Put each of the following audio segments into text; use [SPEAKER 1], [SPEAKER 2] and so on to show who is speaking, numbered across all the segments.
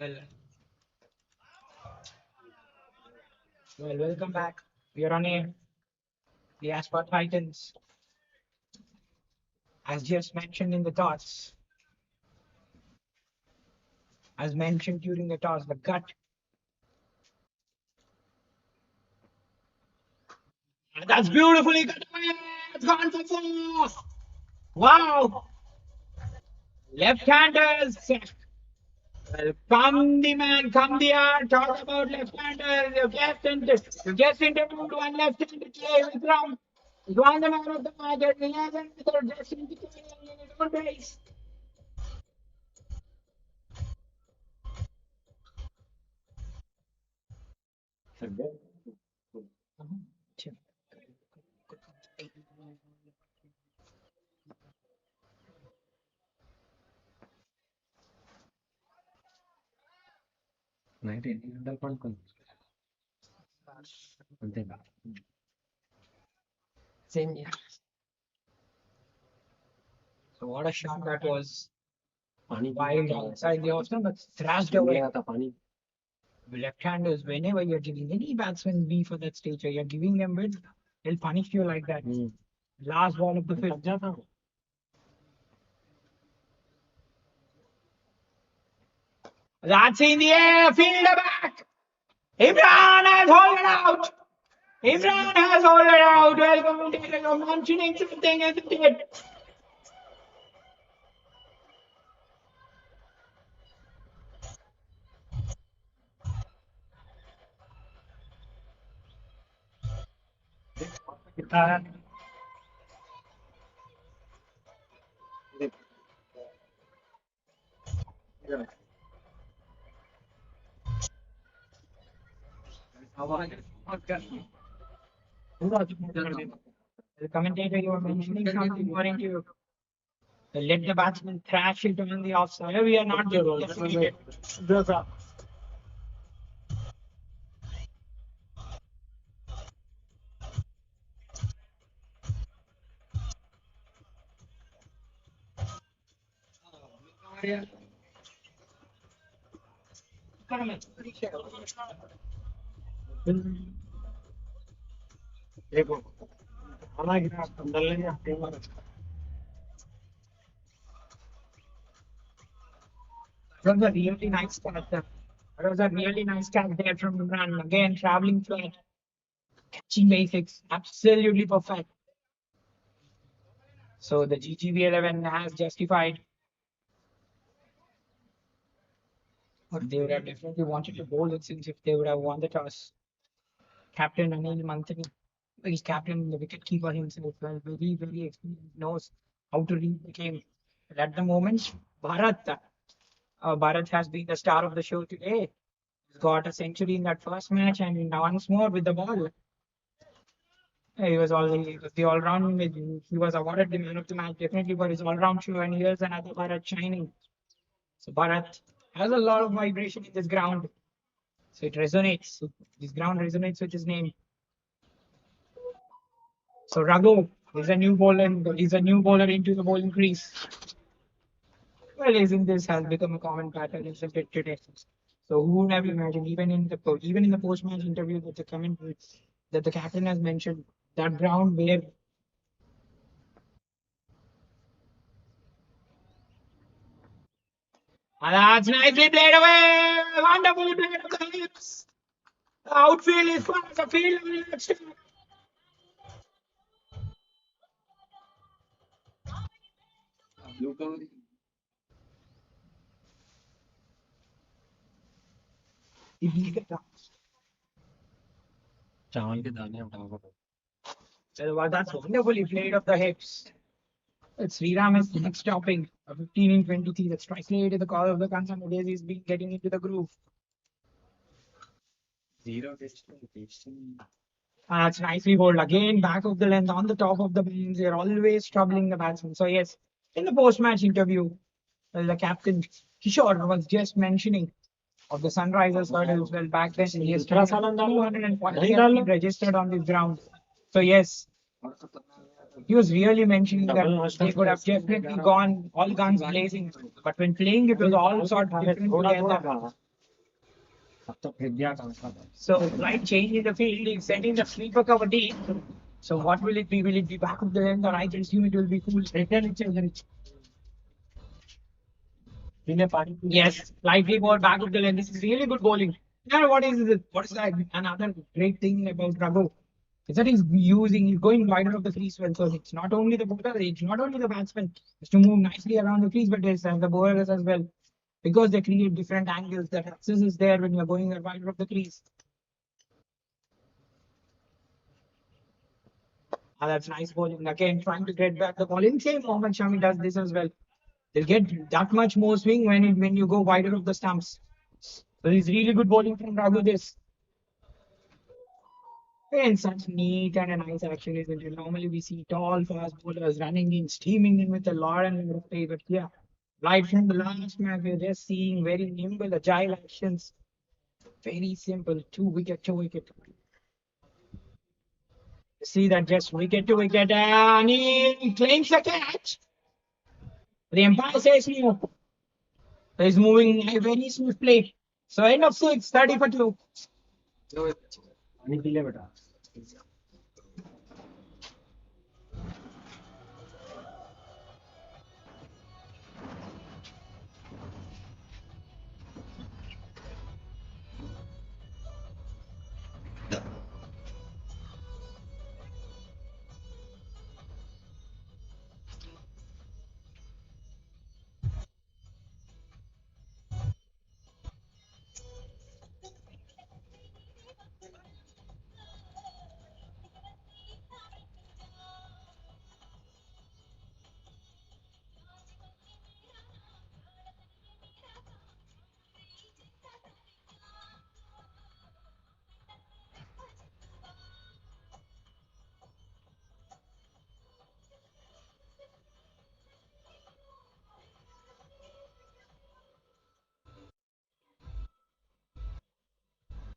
[SPEAKER 1] Well, welcome back. We are on air. The Asphalt Titans, as just mentioned in the toss, as mentioned during the toss, the gut. And that's beautifully cut away. It's gone for four. Wow. Left-handers. Well, come the man, come the art. Talk about left-handers. You just interviewed one left-handed player with Ram. He's won the man of the match at 11 without just indicating in his own race. Same here. So what a shot that was. Wild outside the off but thrashed away. Left-handers, whenever you're giving any batsman B for that stage, or you're giving them with, they'll punish you like that. Last ball of the fifth. That's in the air, fielder back. Imran has hauled it out. Imran has hauled it out. Welcome to you're mentioning something, isn't it? The commentator, you were mentioning something more into you. Let the batsman thrash it on the offside. We are not getting defeated. That was a really nice catch. That was a really nice catch there from Imran. Again, traveling flat, catching basics, absolutely perfect. So the GGV 11 has justified. But they would have definitely wanted to bowl it since if they would have won the toss. Captain Anil Manthani, he's captain, the wicket keeper himself, well, very, very experienced, knows how to read the game. But at the moment, Bharat has been the star of the show today. He's got a century in that first match and once more with the ball. He was the all round. He was awarded the man of the match definitely for his all round show, and here's another Bharat shining. So Bharat has a lot of vibration in this ground. So it resonates. This ground resonates with his name. So Raghu is a new bowler. He's a new bowler into the bowling crease. Well, isn't this has become a common pattern, isn't it today? So who would have imagined, even in the post match interview that the captain has mentioned, that ground where that's nicely played away. Wonderfully played up the hips. The outfield is far as a field. So that's wonderfully played up the hips. Sriram is next stopping. A 15 in 23. The strike rate is the call of the concern. Nowadays he's been getting into the groove. That's nicely bowled again. Back of the length on the top of the beans. They're always troubling the batsman. So yes, in the post-match interview, the captain Kishore was just mentioning of the Sunrisers hurdles. Well, back then he has 240 has been registered on this ground. So yes, he was really mentioning that they could have definitely gone all guns blazing. But when playing, it was all sort of different together. So right change in the field is setting the sleeper cover deep. So what will it be? Will it be back of the length or I can assume it will be full return it. Yes, slightly more back of the lane. This is really good bowling. Now, what is it? What is that? Another great thing about Raghu is that he's going wider of the crease well. So it's not only the bowler, it's not only the batsman, it's to move nicely around the crease, but it's the bowlers as well because they create different angles. That access is there when you're going wider of the crease. That's nice bowling. Again, trying to get back the ball. In same moment, Shami does this as well. They'll get that much more swing when you go wider of the stumps. So it's really good bowling from Raghu this. And such neat and a nice action, isn't it? Normally we see tall, fast bowlers running in, steaming in with a lot and lot of play. But yeah, right from the last match, we're just seeing very nimble, agile actions. Very simple. Two wicket, two wicket. See that just wicket to wicket, and he claims the catch. The umpire says no. He's moving a very smooth play. So end of six, 30 for two.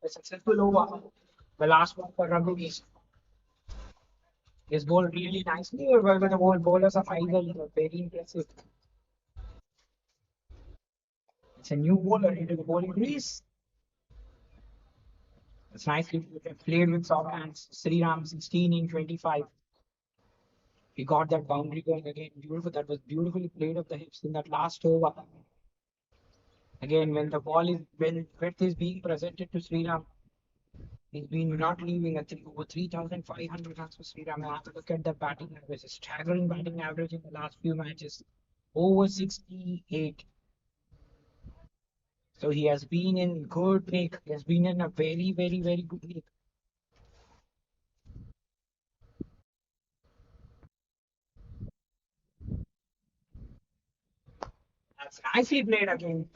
[SPEAKER 1] A successful over. The last one for Raghu is bowled really nicely, but the bowlers are idle, very impressive. It's a new bowler into the bowling crease. It's nicely played with soft hands. Sriram 16 in 25. He got that boundary going again. Beautiful. That was beautifully played off the hips in that last over. Again, when width is being presented to Sriram, he's been not leaving. I think over 3,500 runs for Sriram. Have to look at the batting average. A staggering batting average in the last few matches. Over 68. So he has been in good nick. He has been in a very, very, very good nick. That's nicely played again.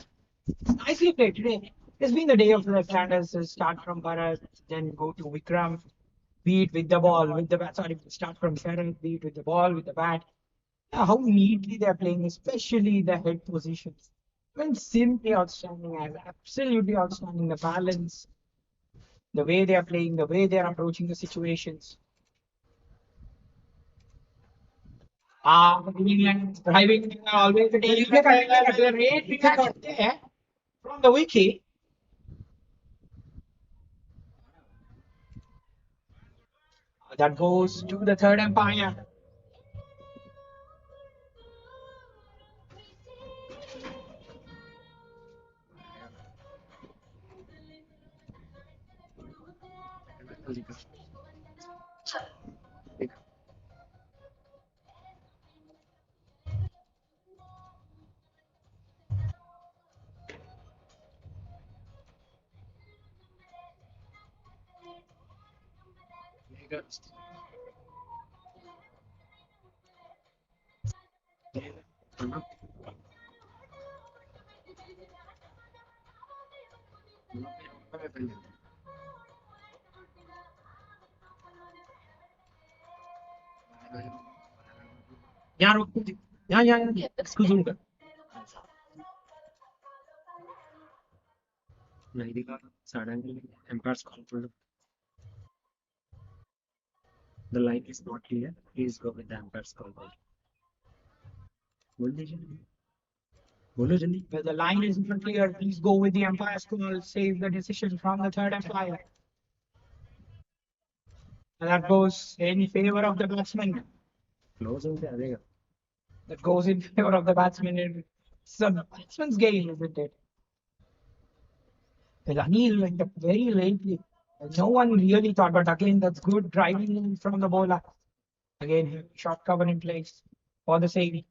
[SPEAKER 1] Nicely played today. It's been the day of the left-handers. Start from Bharat, then go to Vikram, beat with the ball, with the bat. Sorry, start from Sharan, beat with the ball, with the bat. How neatly they're playing, especially the head positions. I mean, simply outstanding, as absolutely outstanding. The balance, the way they are playing, the way they are approaching the situations. England driving always the day. Great reaction there from the wiki. That goes to the third umpire. Yeah, yeah. Excuse me. नहीं दिखा suddenly empire's call. The line is not clear. Please go with the empire's call. बोल दीजिए Well, the line is not clear. Please go with the umpire's call. Save the decision from the third umpire. And that goes in favor of the batsman. That goes in favor of the batsman. It's a batsman's game, isn't it? Well, Anil went up very lately. No one really thought, but again, that's good driving in from the bowler. Again, short cover in place for the save.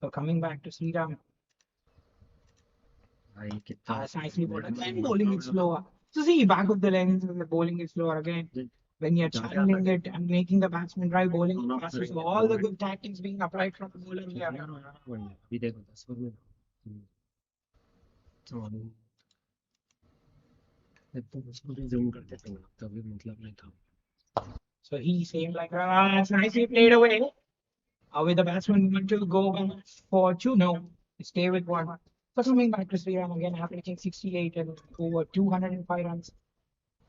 [SPEAKER 1] So coming back to Sriram. It's nicely bowled. Again, bowling is slower. So see, back of the lens, the bowling is slower again. When you're channeling it and making the batsman drive bowling passes, so all the good tactics being applied from the bowler here. So he seemed like, it's nicely played away. With the batsman want to go back for two, no, stay with one. So coming back to Sriram again, averaging 68 and over 205 runs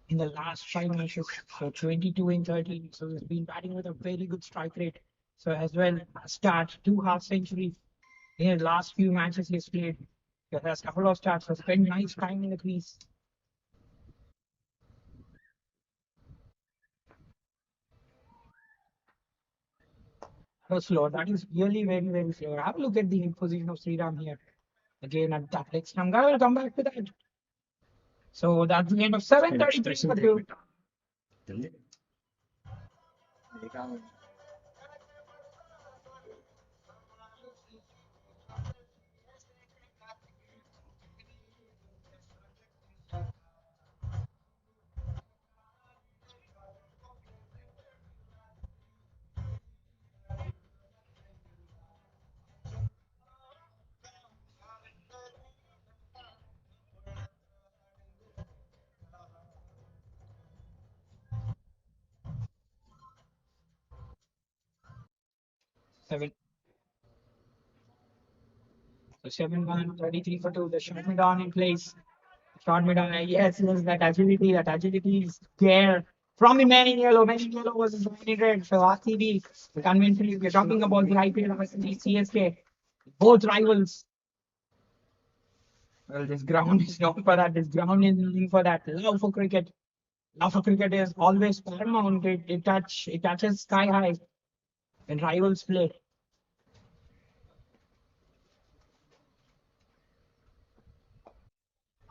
[SPEAKER 1] in the last five matches. So 22 in 13. So he's been batting with a very good strike rate. So as well, start 2 half centuries in his last few matches he's played. He has a couple of starts. So spent nice time in the crease. So slow. That is really very, very slow. Have a look at the position of Sriram here. Again at that next number. I will come back to that. So that's the end of 7:33 for two. 7. So 7-1, 33 for 2. The shot mid on in place. Shot mid on. Yes, that agility is there. From the man in yellow. Man in yellow was in red. So RCB, conventionally, we're talking about the IPL versus CSK. Both rivals. Well, this ground is known for that. This ground is known for that. Love for cricket. Love for cricket is always paramount. It touches sky high when rivals play.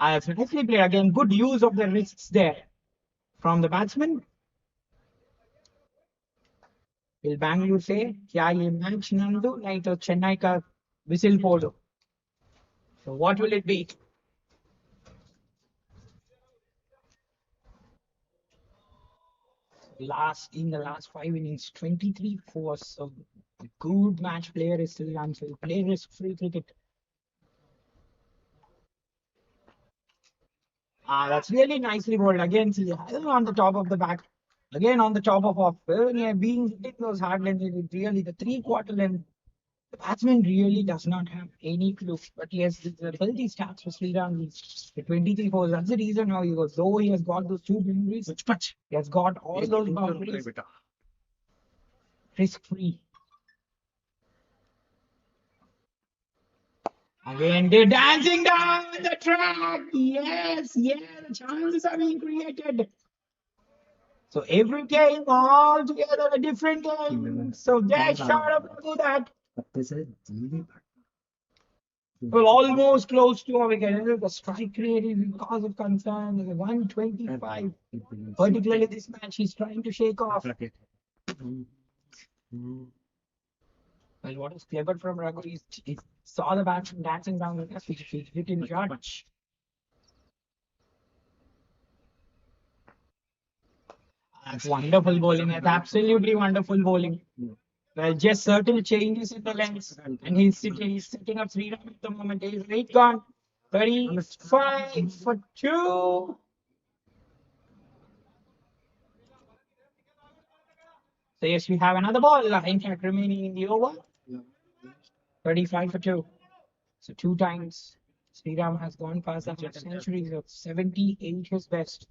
[SPEAKER 1] It's nicely played again. Good use of the wrists there from the batsman. Will Bangalore say, क्या ये match Nandu नहीं तो चेन्नई का whistle polo? So what will it be? In the last 5 innings, 23 4. So a good match player is still answered. Play risk-free cricket. That's really nicely bowled. Again, see, on the top of the back. Again, on the top of off. Yeah, being hitting those hard lenses, really the three-quarter length. The batsman really does not have any clue. But yes, the healthy stats for Sriram. The 23 4. That's the reason how he goes. Though he has got those two boundaries, he has got all those boundaries risk-free. Again, they're dancing down the track. Yes, the chances are being created. So every game all together a different game. So get shot up to that. Well, almost close to a wicket. The strike rate is cause of concern. 125. Particularly this match, he's trying to shake off. Well, what is clever from Raghu is he saw the batsman dancing down the grass, he hit in shot. That's wonderful bowling. That's absolutely wonderful bowling. Well, just certain changes in the lens, and he's sitting up Sriram at the moment. He's right gone. 35 for 2. So yes, we have another ball. In fact, remaining in the over. 35 for 2. So 2 times Sriram has gone past the centuries of 78 his best.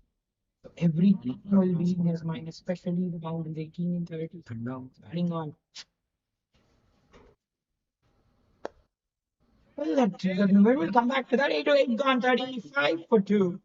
[SPEAKER 1] So every team will be in his mind, especially the boundaries 18 and 30. Batting on. Well, we'll come back to that. 8 to 8 gone 35 for 2.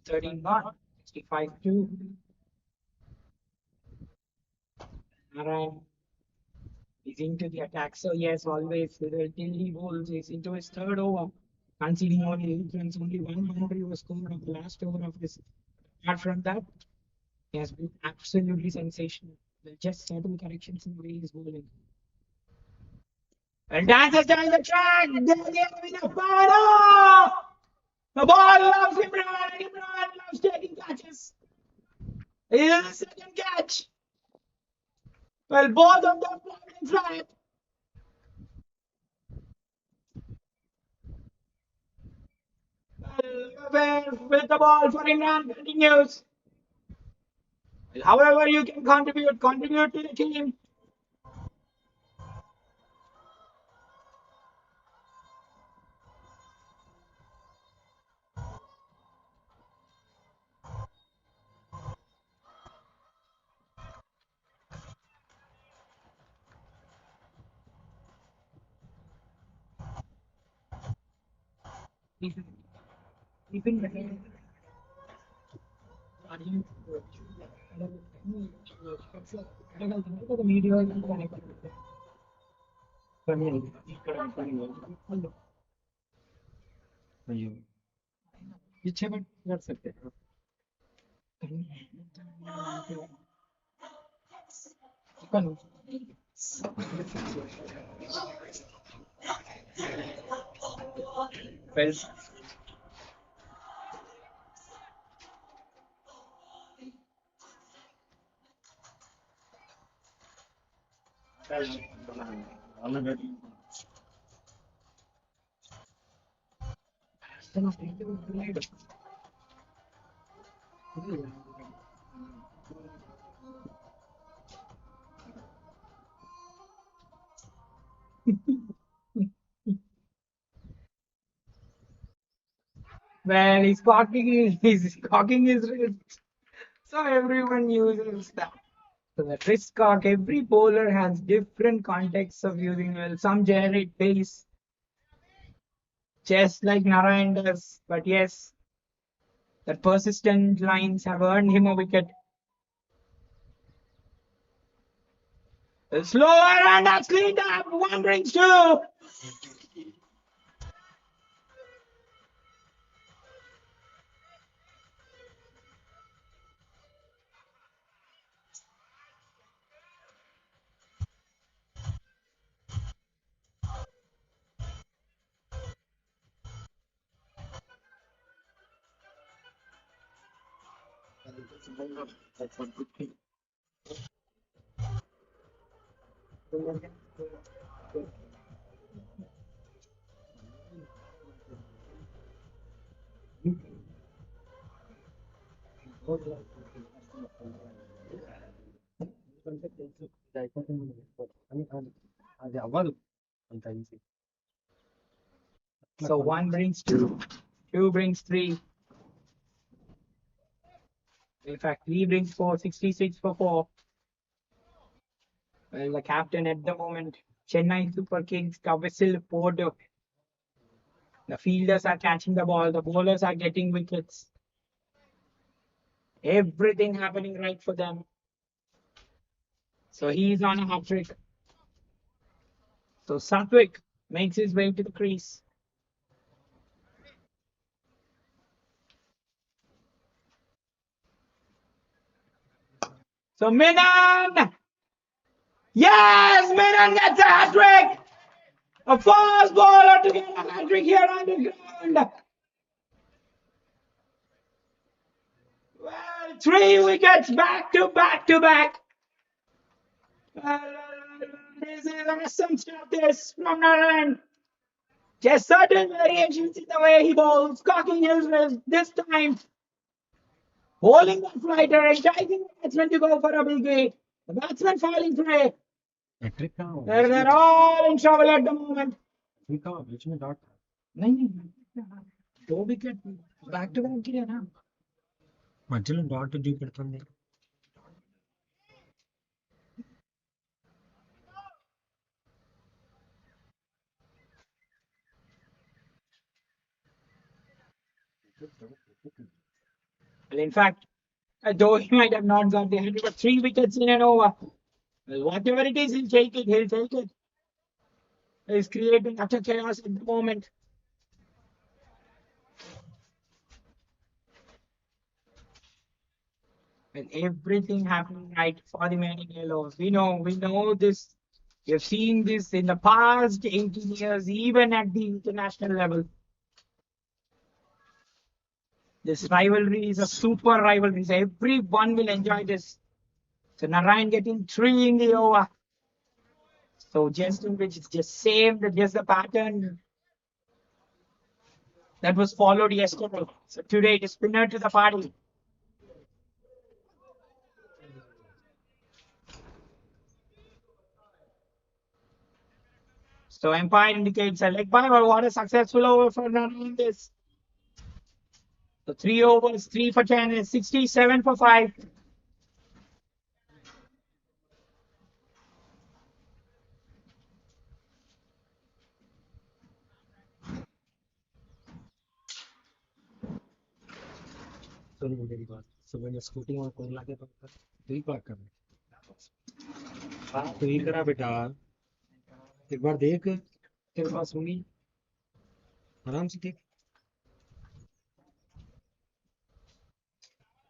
[SPEAKER 1] 13-1, 65-2. Narayan is into the attack. So yes, always till he bowls is into his third over, conceding only 8 runs. Only one boundary was scored on the last over of this. Apart from that, he has been absolutely sensational. Well, just certain corrections in the way he's bowling. And dances down the track. There they are in a final. The ball loves Imran. Imran loves taking catches. Here's the second catch. Well, both of them landing flat. Well, with the ball for Imran continues. However, you can contribute to the team. Keeping the game. पीछे but कर सकते हैं well, well, he's cocking his wrist. So everyone uses that. So the wrist cock, every bowler has different contexts of using. Well, some generate pace, just like Narayan does. But yes, the persistent lines have earned him a wicket. Slower and that's cleaned up. One rings two. So one brings two, two brings three. In fact, three brings four, 66 for four. Well, the captain at the moment, Chennai Super Kings, Kavisil Porto. The fielders are catching the ball, the bowlers are getting wickets. Everything happening right for them. So he's on a hat trick. So Satwik makes his way to the crease. So Menon! Yes! Menon gets a hat trick! A fast bowler to get a hat trick here on the ground. Well, three wickets back to back to back. This is awesome stuff this from Narayan. Just certain variations in the way he bowls, cocking his wrist this time, bowling the fighter, enticing the batsman to go for a big hit. The batsman falling prey. They're all in trouble at the moment. नहीं दो wicket back to back गिरे ना
[SPEAKER 2] మధ్యలో dot చూపెడుతుంది
[SPEAKER 1] Well, in fact, though he might have not got the 100, but 3 wickets in an over. Well, whatever it is, he'll take it. He'll take it. He's creating utter chaos at the moment. And everything happening right for the man in yellow. We know this. We've seen this in the past 18 years, even at the international level. This rivalry is a super rivalry. So everyone will enjoy this. So Narayan getting three in the over. So just in which it's just same, just the pattern that was followed yesterday. So today it is spinner to the party. So Empire indicates a leg by, but what a successful over for Narayan this. So 3 overs, 3 for 10, and 67 for 5.
[SPEAKER 2] सुन मेरी बात सुबह में scooty और कौन लाके तू ही park कर हाँ तू ही करा बेटा एक बार देख तेरे पास होंगी आराम से देख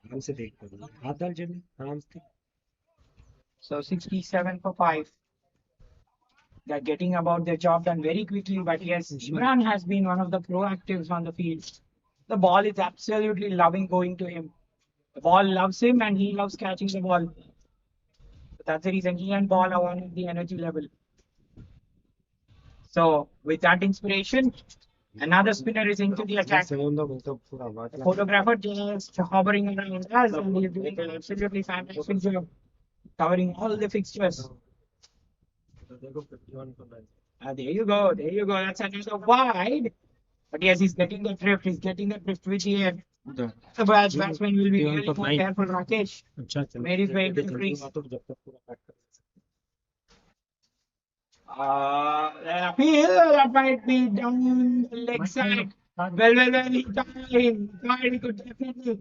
[SPEAKER 2] आराम से देख हाथ डाल जेब में आराम से
[SPEAKER 1] So 67 for 5. They're getting about their job done very quickly. But yes, Imran has been one of the proactives on the field. The ball is absolutely loving going to him. The ball loves him and he loves catching the ball. That's the reason he and ball are one at the energy level. So with that inspiration, another spinner is into the attack. The photographer just hovering around us and he's doing an absolutely fantastic job covering all the fixtures. There you go. There you go. That's another wide. But yes, he's getting the drift. He's getting the drift with the air. The batsman will be really more careful, Rakesh. Made his way to the crease. The appeal that might be down the leg side. Well, he thought he could definitely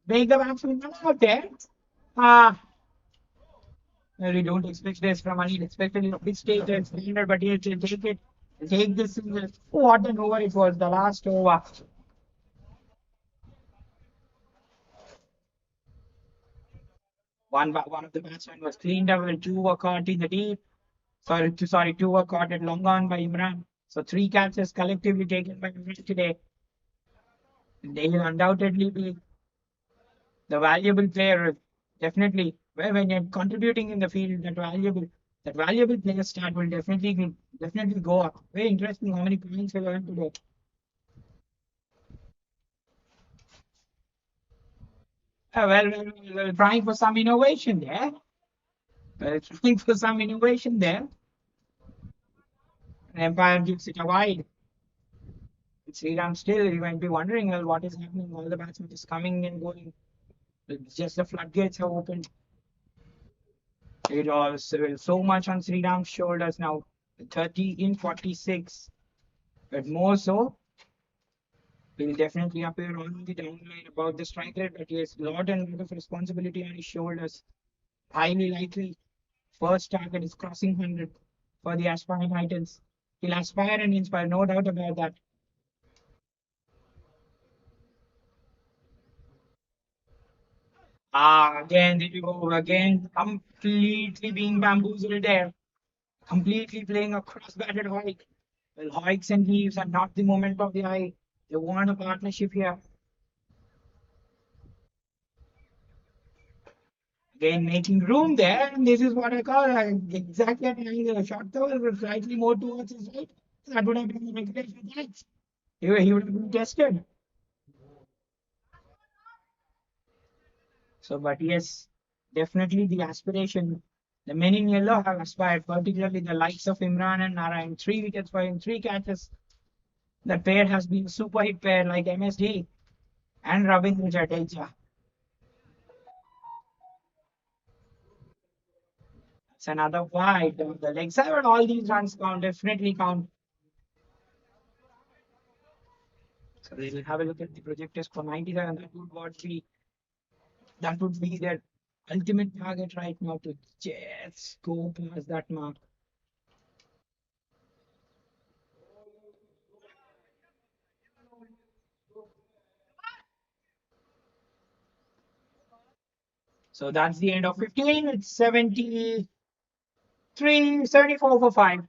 [SPEAKER 1] make the batsman come out there. Ah, well, we don't expect this from Anil. Expected in a big stage and standard, but he can take it. Take this single. What an over it was, the last over. One of the batsmen was cleaned up and two were caught in the deep. Two were caught at long on by Imran. So three catches collectively taken by Imran today. They will undoubtedly be the valuable player. Definitely, when you're contributing in the field, that valuable player stat will definitely go up. Very interesting how many points we learned today. Trying for some innovation there. Trying for some innovation there. And Empire gives it a wide. Sriram still, you might be wondering, well, what is happening? All the batsmen just coming and going. Just the floodgates have opened. It was so much on Sriram's shoulders now. 30 in 46. But more so, will definitely appear on the downline about the strike rate. But he has a lot and lot of responsibility on his shoulders. Highly likely, first target is crossing 100 for the aspiring Titans. He'll aspire and inspire, no doubt about that. Again, did you go again? Completely being bamboozled there. Completely playing a cross-batted Hoik. Well, Hoiks and Heaves are not the moment of the eye. They want a partnership here. Again, making room there, and this is what I call exactly at the shot though was slightly more towards his right. That would have been the regulation catch. He would have been tested. So, but yes, definitely the aspiration. The men in yellow have aspired, particularly the likes of Imran and Narayan. 3 wickets for him, 3 catches. That pair has been a super hit pair like MSD and Ravindra Jadeja. It's another wide. The leg side, but all these runs count, definitely count. So they will have a look at the projectors for 97. That would be their ultimate target right now to just go past that mark. So that's the end of 15. It's 74 for 5.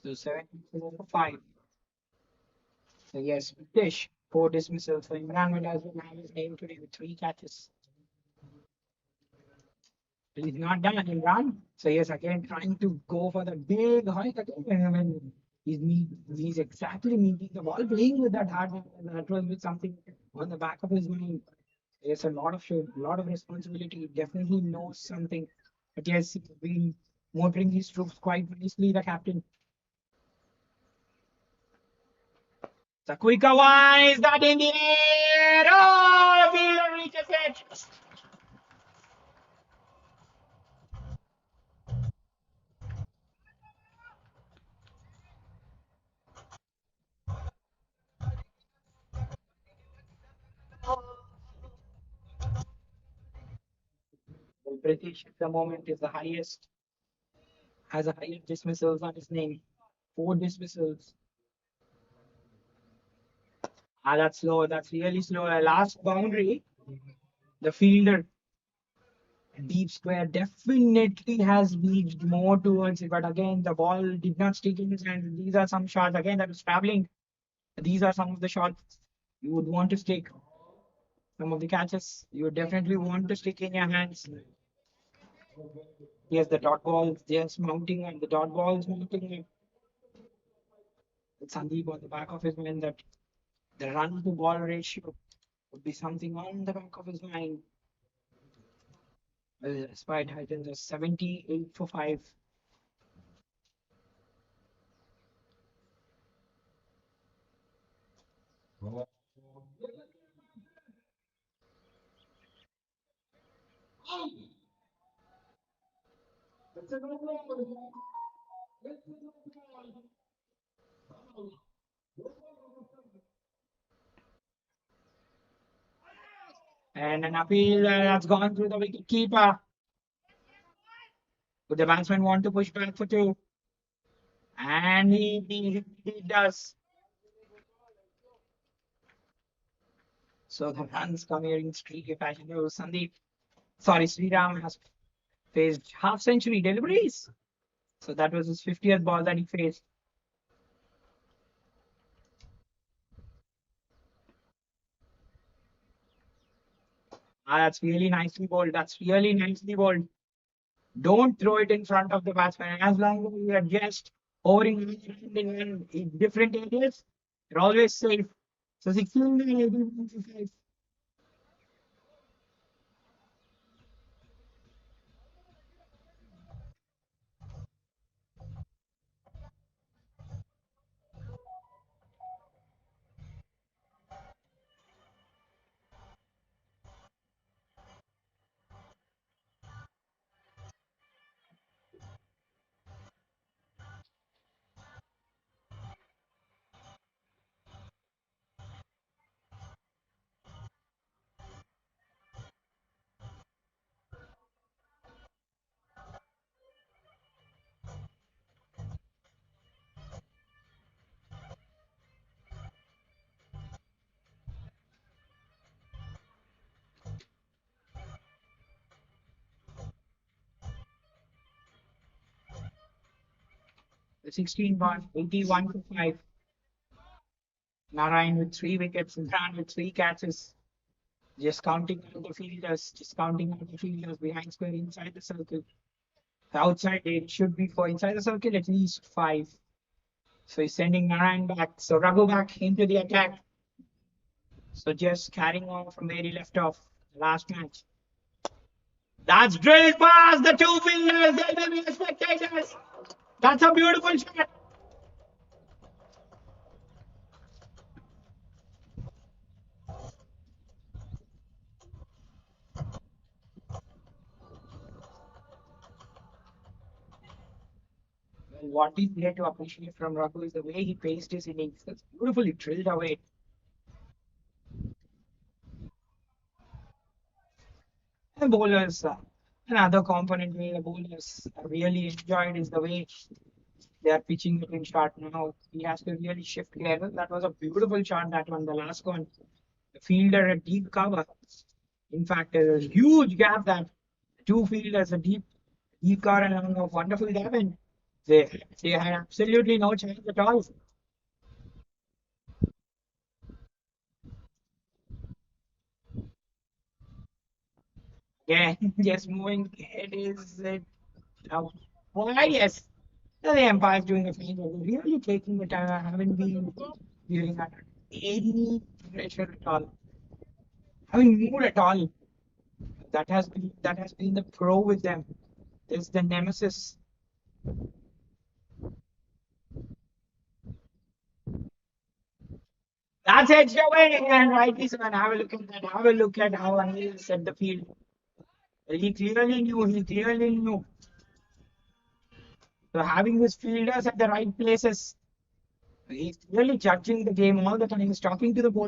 [SPEAKER 1] So 74 for 5. So yes, British, 4 dismissals. So Imran will as well have his name today with 3 catches. But he's not done, Imran. So yes, again trying to go for the big hike again. I mean, he's exactly meeting the ball, playing with that hard. That was with something on the back of his mind. There's a lot of responsibility. He definitely knows something. But yes, he's been motoring his troops quite nicely, the captain. The quicker one is that in the air. Oh, fielder reaches it. The British at the moment is the highest, has a higher dismissals on his name. 4 dismissals. Ah, that's slow. That's really slow. Last boundary, the fielder deep square definitely has reached more towards it, but again the ball did not stick in his hand. These are some shots again that was traveling. These are some of the shots you would want to stick. Some of the catches you would definitely want to stick in your hands. Yes, the dot balls just mounting and the dot balls mounting. It's Sandeep on the back of his mind that the run to ball ratio would be something on the back of his mind. Despite Titans are 78 for 5. And an appeal that's gone through the wicket keeper. Would the batsman want to push back for 2? And he does. So the runs come here in streaky fashion. Sandeep, sorry, Sriram has faced half century deliveries. So that was his 50th ball that he faced. Ah, that's really nicely bowled. That's really nicely bowled. Don't throw it in front of the batsman. As long as you are just hovering in different areas, you're always safe. So 16 and 18. The 16 ball, 81 for 5. Narayan with 3 wickets, Imran with 3 catches. Just counting out the fielders, behind square inside the circle. Outside it should be for inside the circle at least 5. So he's sending Narayan back. So Raghu back into the attack. So just carrying on from where he left off last match. That's drilled past the two fielders. There will be spectators. That's a beautiful shot. Well, what is there to appreciate from Raghu is the way he paced his innings. It's beautifully drilled away. The bowlers, another component where the bowlers really enjoyed is the way they are pitching between shot now. He has to really shift level. That was a beautiful shot, that one, the last one. The fielder a deep cover. In fact, there's a huge gap that two fielders a deep cover and a wonderful gap, and they had absolutely no chance at all. Yeah, just moving. It is why yes. The Empire is doing a fine job. They're really taking the time. I haven't been giving that any pressure at all. I mean, mood at all. That has been the pro with them. There's the nemesis. That's edged away, and rightly so. And have a look at that. Have a look at how Anil set the field. Well, he clearly knew. He clearly knew. So having his fielders at the right places, he's clearly judging the game all the time. He's talking to the ball.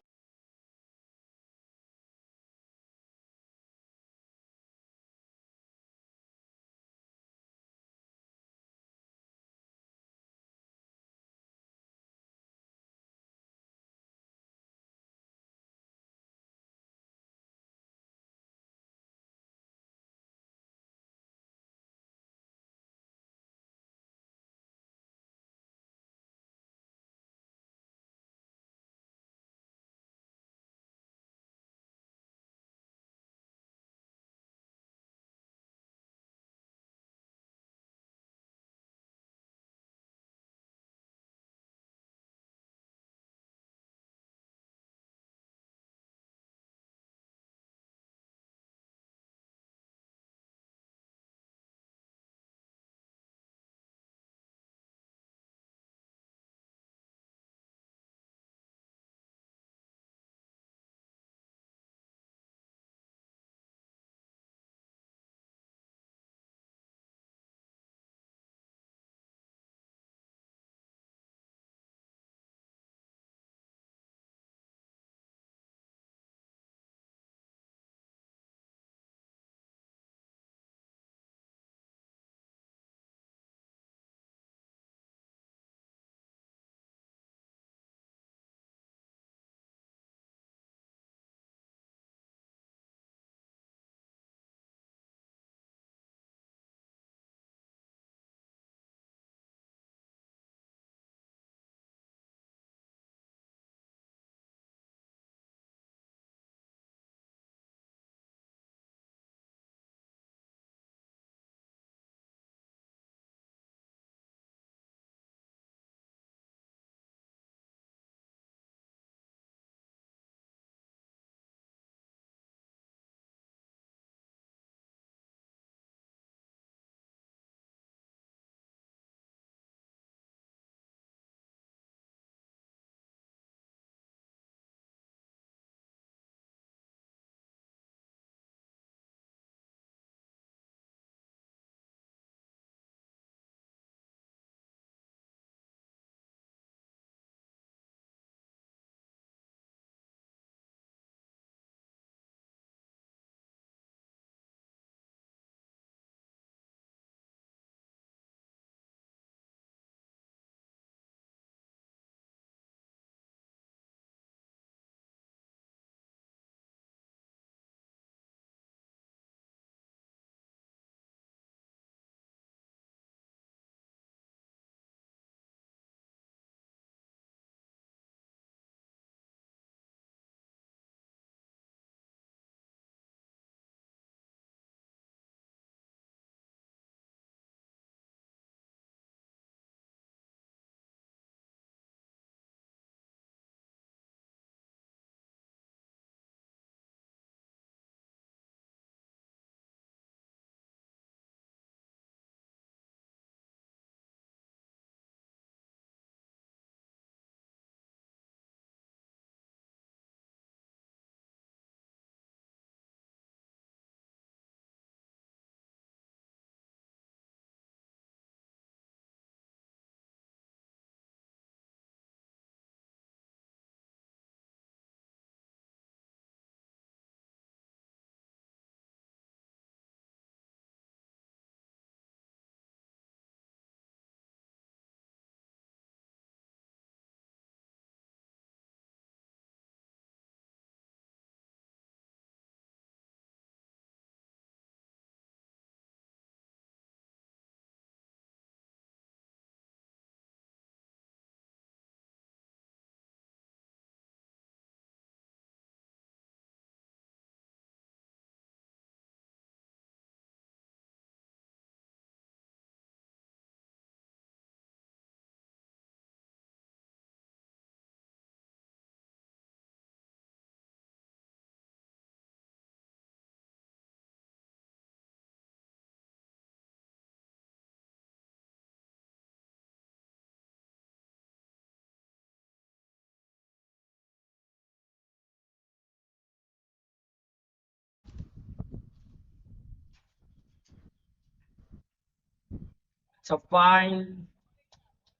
[SPEAKER 1] So while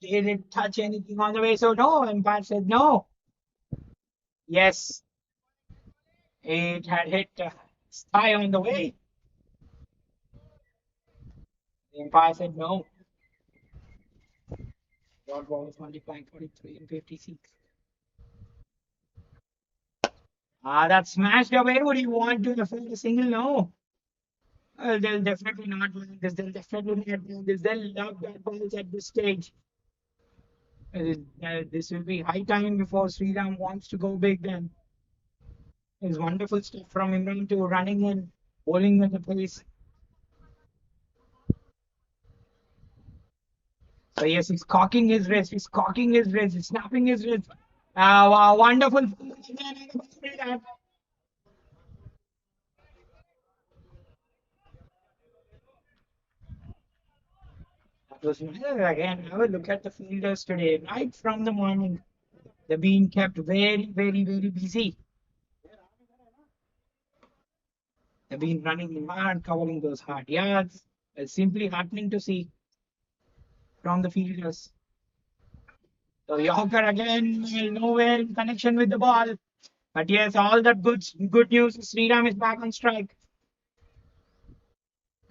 [SPEAKER 1] they didn't touch anything on the way, so no, umpire said no. Yes, it had hit his thigh on the way. The umpire said no. Dot ball was multiplying 43 and 56. That smashed away. Would you want to defend a single? No. They'll definitely not win this. They'll definitely not win this. They'll love that balls at this stage. This will be high time before Sriram wants to go big then. It's wonderful stuff from Imran to running in, bowling with the pace. So yes, he's cocking his wrist. He's cocking his wrist. He's snapping his wrist. Wow, wonderful. That was again. Have a look at the fielders today. Right from the morning, they've been kept very, very, very busy. They've been running hard, covering those hard yards. It's simply heartening to see from the fielders. So Yorker again, nowhere in connection with the ball. But yes, all that good news. Sriram is back on strike.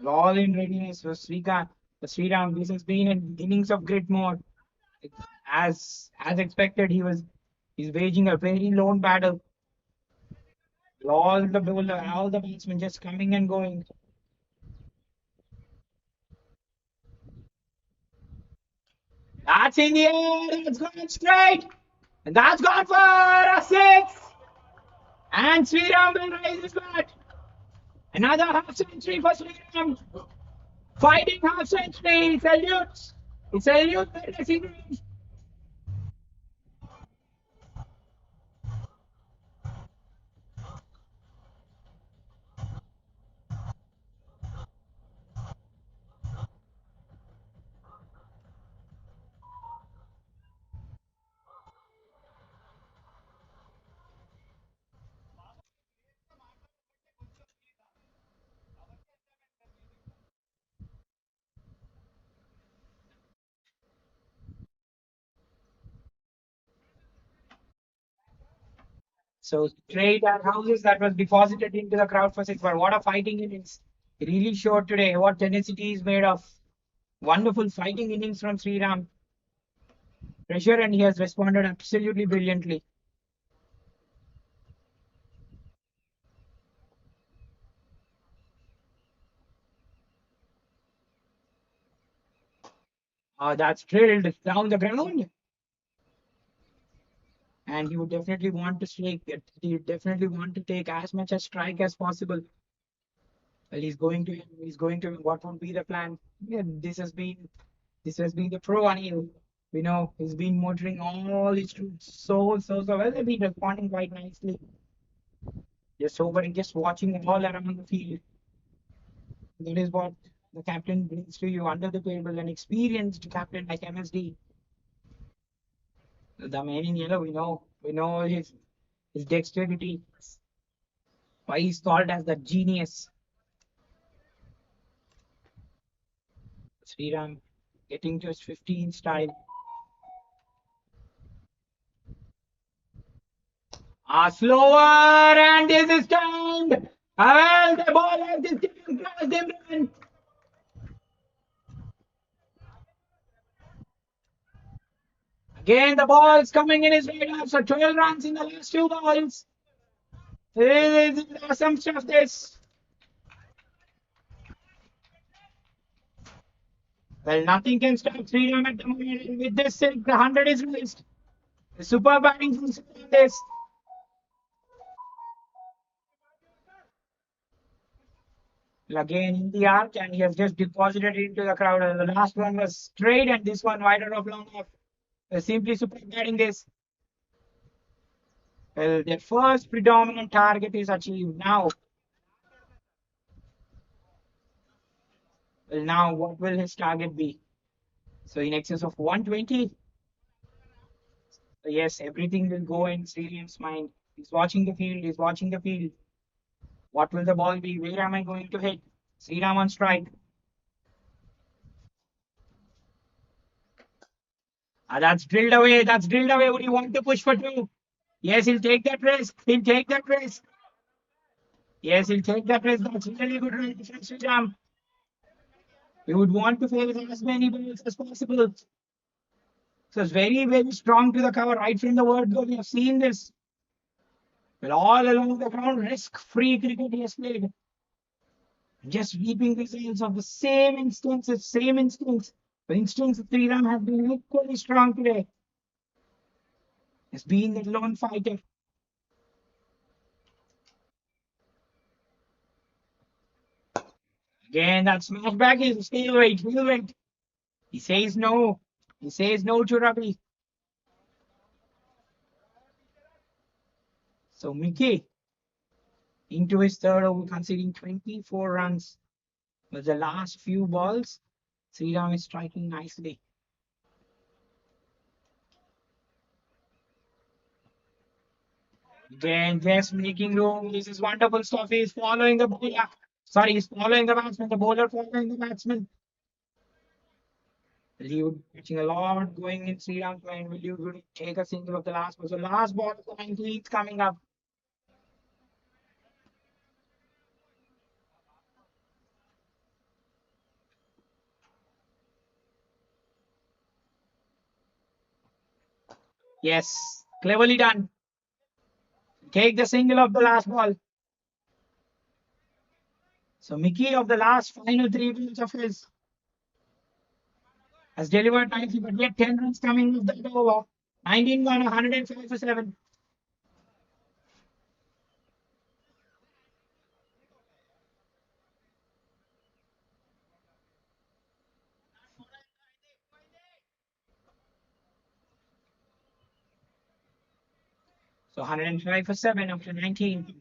[SPEAKER 1] All in readiness for Sriram. This has been an innings of grit mode. As expected, he's waging a very lone battle. All the batsmen just coming and going. That's in the air. That's gone straight. And that's gone for a six. And Sriram will raise his bat. Another half century for Sriram. Fighting half century. Salutes. He salutes the dressing room. So straight at houses that was deposited into the crowd for six. But what a fighting innings. He really showed today what tenacity is made of. Wonderful fighting innings from Sriram. Pressure and he has responded absolutely brilliantly. That's drilled down the ground. And he would definitely want to strike it. He would definitely want to take as much a strike as possible. Well, he's going to what would be the plan? Yeah, this has been the pro Anil. We know he's been motoring all his troops so well. They've been responding quite nicely. Just over and just watching them all around the field. That is what the captain brings to you under the table. An experienced captain like MSD. The man in yellow, we know his dexterity. Why he's called as the genius. Sriram getting to his 15 style. Slower and this is timed. Well, the ball has just given crossed him. Again, the ball is coming in his radar. So 12 runs in the last two balls. This is awesome stuff. This. Well, nothing can stop Sriram at the moment. And with this, the 100 is released. The super batting from this. Again in the arc, and he has just deposited it into the crowd. The last one was straight, and this one wider off long off. Simply super batting this. Well, their first predominant target is achieved now. Well, now what will his target be? So in excess of 120. So yes, everything will go in Sriram's mind. He's watching the field. He's watching the field. What will the ball be? Where am I going to hit? Sriram on strike. That's drilled away. That's drilled away. Would you want to push for two? Yes, he'll take that risk. He'll take that risk. Yes, he'll take that risk. That's really good run from Sriram. We would want to face as many balls as possible. So it's very, very strong to the cover right from the word go. We have seen this. Well, all along the ground, risk-free cricket he has played. Just reaping results of the same instances, same instincts. The instincts of Sriram have been equally strong today. He's been the lone fighter. Again, that smash back is still wait, still wait. He says no. He says no to Ravi. So Mickey into his third over, conceding 24 runs. With the last few balls, Sriram is striking nicely. Again, just making room. This is wonderful stuff. He's following the bowler. Sorry, he's following the batsman. The bowler following the batsman. Will pitching a lot going in Sriram's mind. Will you take a single of the last ball? So last ball of the 19th coming up. Yes, cleverly done. Take the single of the last ball. So Mickey of the last final three balls of his has delivered nicely, but yet 10 runs coming off that over. 19 gone, 105 for 7. So 105 for 7 after 19.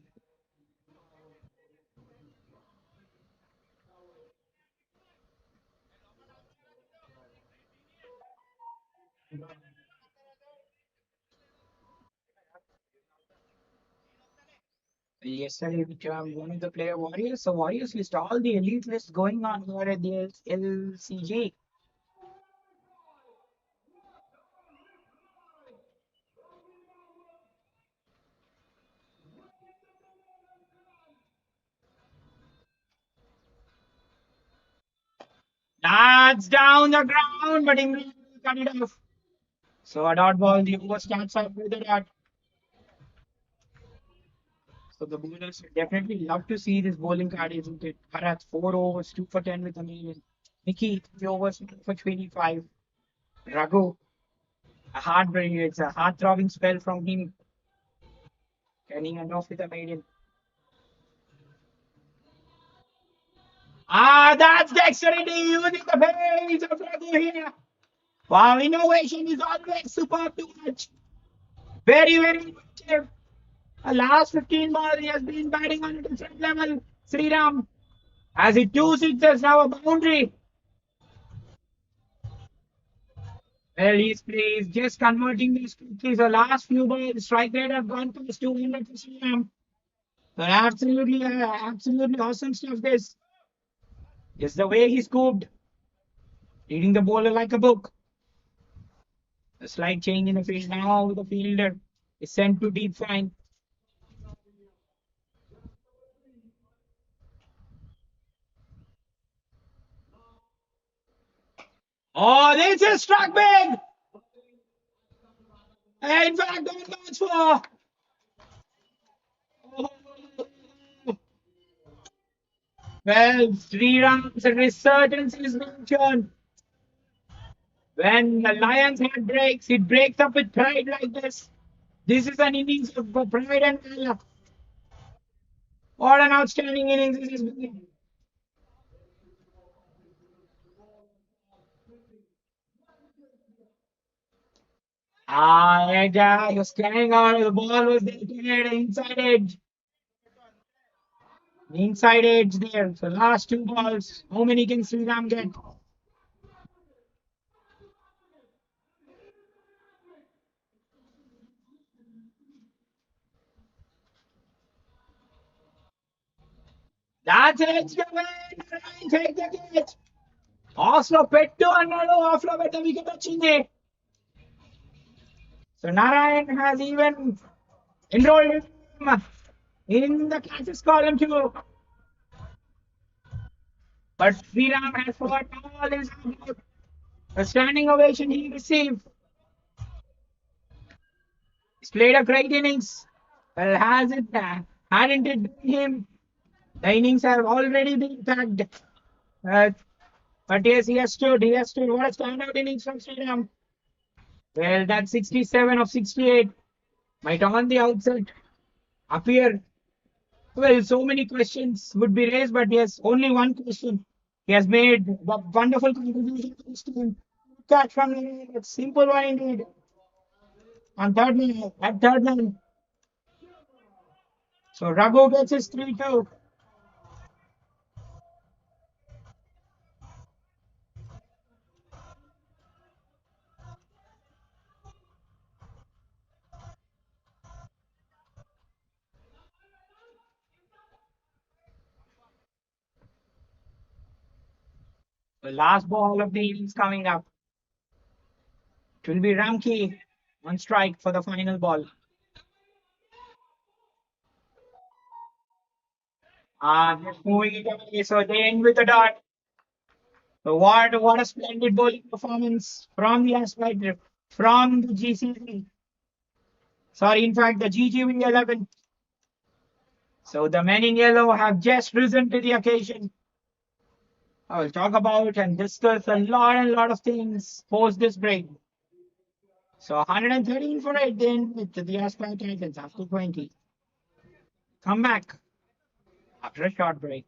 [SPEAKER 1] Yesterday, one of the player Warriors. So Warriors list all the elite lists going on here at the LCG. That's down the ground, but Imran cut it off. So a dot ball, the over starts off with a dot. So the bowlers definitely love to see this bowling card, isn't it? Bharat, 4 overs, 2 for 10 with a million. Mickey, 3 overs, 2 for 25. Raghu, a heartbreaking, it's a heart-throbbing spell from him. Turning it off with a maiden. That's dexterity using the face of Raghu here. Wow, innovation is always superb to watch. Very, very effective. The last 15 balls, he has been batting on a different level. Sriram has hit two sixes, now a boundary. Well, he's just converting these quickly. The last few balls, strike rate have gone past 200 for Sriram. So absolutely awesome stuff. This just the way he scooped, reading the bowler like a book. A slight change in the field now. The fielder is sent to deep fine. Oh, this is struck big. In fact, don't bounce for. Oh, well, Sriram's resurgence is being shown. When the Lions head breaks, it breaks up with pride like this. This is an innings of pride and valor. What an outstanding innings this has been. Yeah, he was carrying out. The ball was dedicated inside edge. Inside edge there. So last two balls. How many can Sriram get? That's edged away. Take the catch. Of లో పెట్టు అన్నాడు of లో పెట్ట wicket వచ్చింది So Narayan has even enrolled him in the classes column too. But Sriram has fought all his hard work. A standing ovation he received. He's played a great innings. Well, hadn't it been him? The innings have already been packed. Uh, but yes, he has stood. He has stood. What a standout innings from Sriram. Well, that 67 of 68 might on the outset appear. Well, so many questions would be raised, but yes, only one question. He has made a wonderful contribution to this team. Catch from the it's simple one indeed. On third man, at third man. So Raghu gets his 3-2. The last ball of the innings coming up. It will be Ramky on strike for the final ball. Just moving it away. So they end with a dot. So what a splendid bowling performance from the aspect from the GCV. Sorry, in fact, the GGV 11. So the men in yellow have just risen to the occasion. I will talk about and discuss a lot and lot of things post this break. So 113 for it then with the Aspire Titans after 20. Come back after a short break.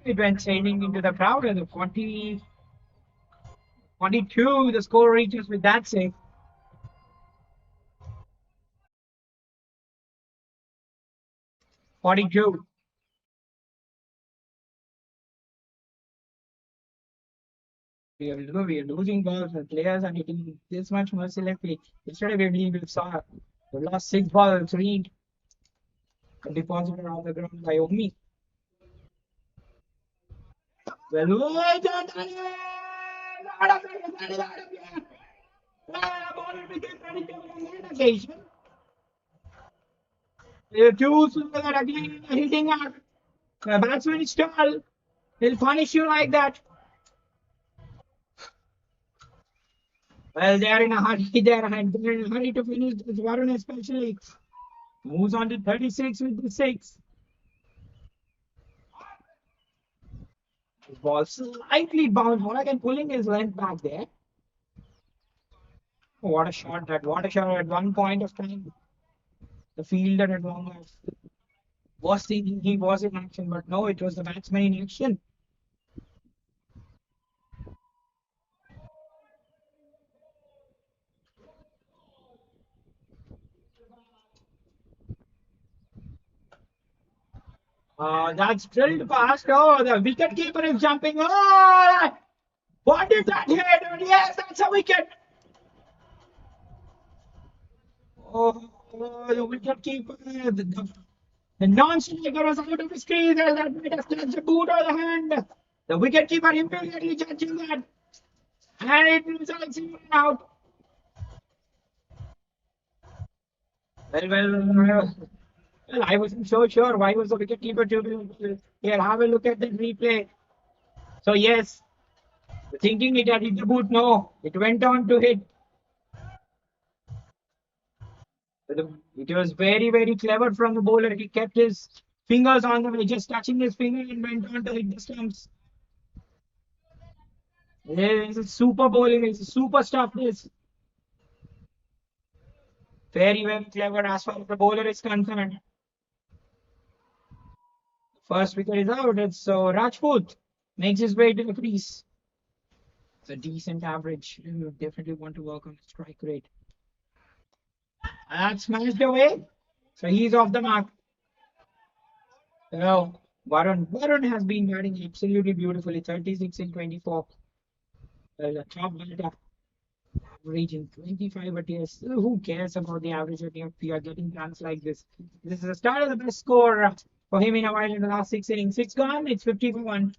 [SPEAKER 1] It went sailing into the crowd and the 42, the score reaches with that save. '42. We are losing balls and players are hitting this much mercilessly. Yesterday we saw the last 6 balls read deposited on the ground by Omi. Well, wait, out of here. Ball became predictable on that occasion. Two slower again hitting out. The batsman is stall. He'll punish you like that. Well, they are in a hurry there and they're in a hurry to finish this. Varun especially moves on to 36 with the 6. Ball slightly bounced. Morgan pulling his length back there. What a shot that. What a shot at one point of time. The fielder at long off was thinking he was in action, but no, it was the batsman in action. That's drilled past. Oh, the wicket keeper is jumping. Oh, what is that here? Yes, that's a wicket. Oh, the wicket keeper. The non-striker was out of his crease. That might have touched the boot or the hand. The wicket keeper immediately judging that. And it results in one out. Well, I wasn't so sure why was the wicket keeper to be here. Have a look at the replay. So yes, thinking it had hit the boot, no, it went on to hit. It was very clever from the bowler. He kept his fingers on the way, just touching his finger and went on to hit the stumps. It's a super bowling. It's a super stuff. This very clever as far as the bowler is concerned. First wicket is out. It's so Rajput makes his way to the crease. It's a decent average. You definitely want to work on the strike rate. That's smashed away. So he's off the mark. No, Varun has been batting absolutely beautifully. 36 in 24. The top batter averaging 25, but yes, who cares about the average if we are getting runs like this? This is the start of the best score for him in a while in the last 6 innings. 6 gone, it's 50 for 1.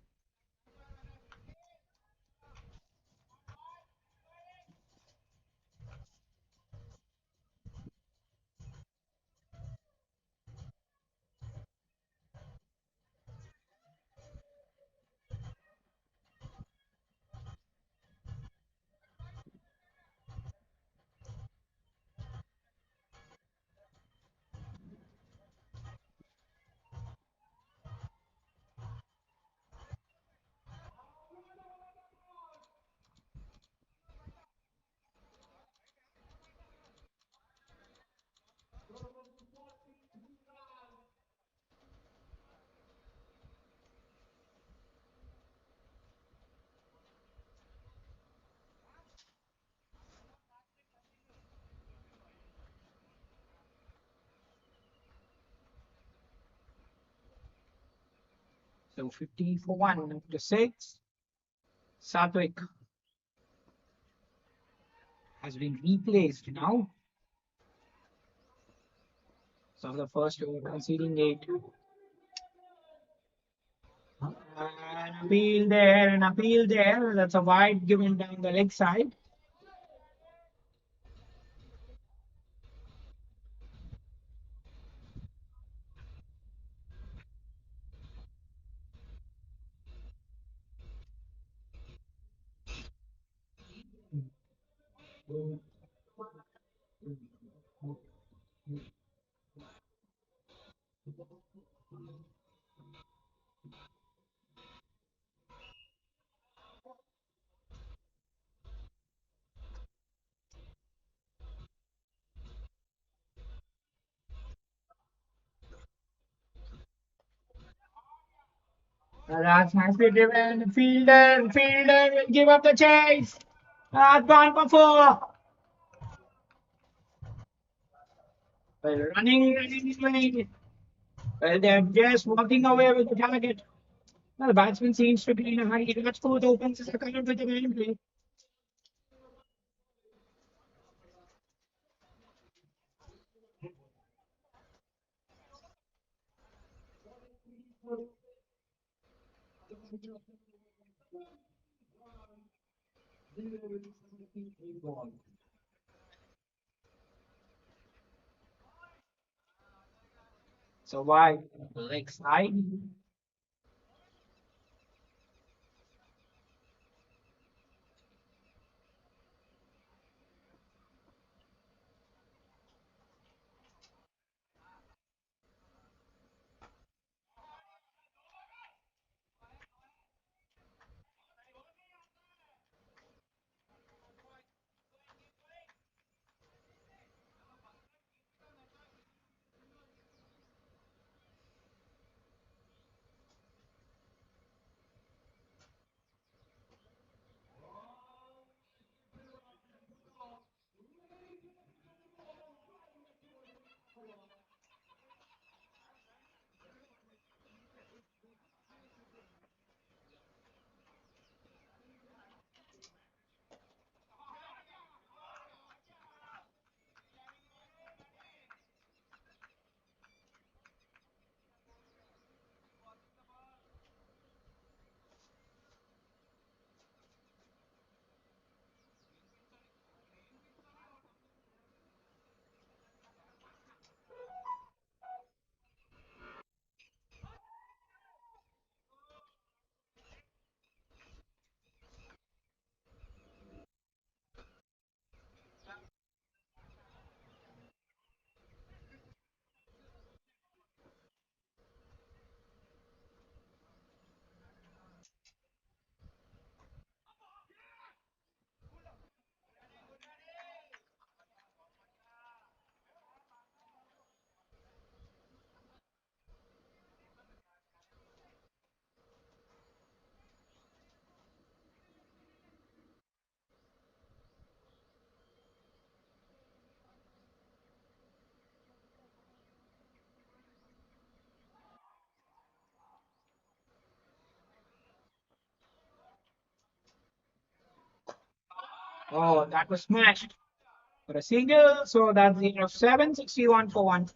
[SPEAKER 1] So 50 for 1 to 6. Satwik has been replaced now. So the first over conceding 8. An appeal there, an appeal there. That's a wide given down the leg side. That's nicely driven. Fielder will give up the chase. That's gone for four. Well, running away. Well, they're just walking away with the target. Well, the batsman seems to be in a hurry. That's fourth opens his account with the man play. So why? Leg side. Oh, that was smashed for a single. So that's the end of 761 for one.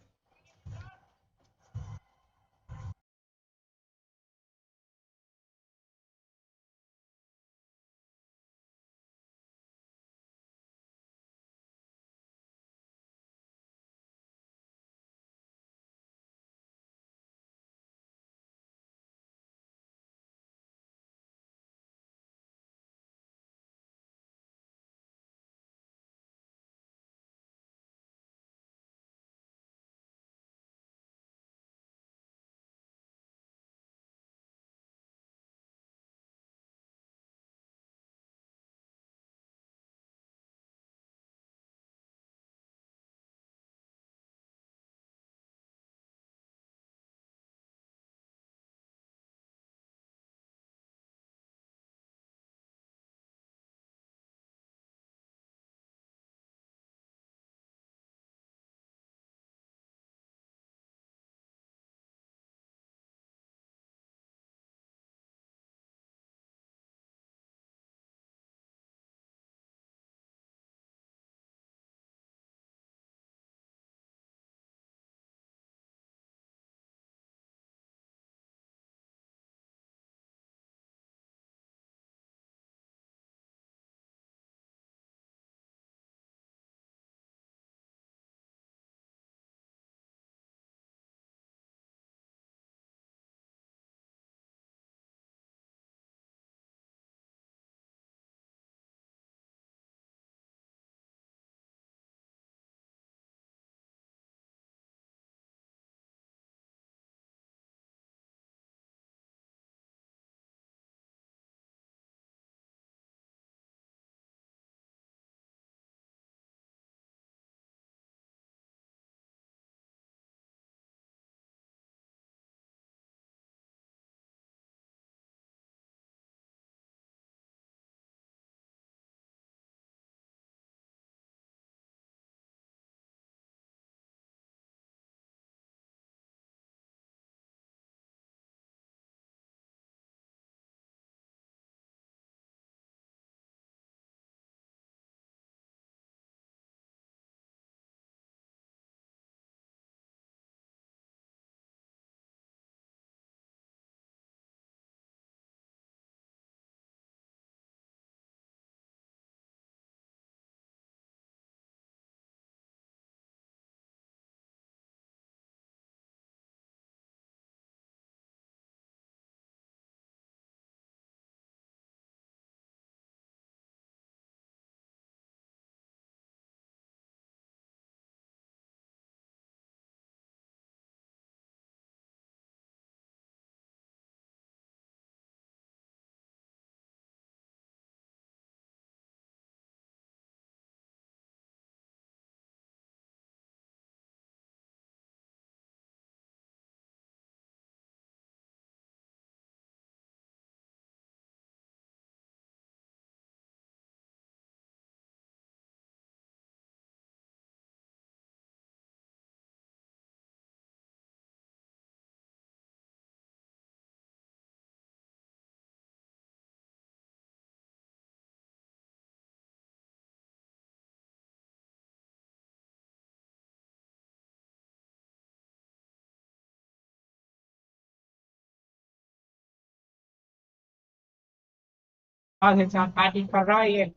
[SPEAKER 1] It's on batting for Roy.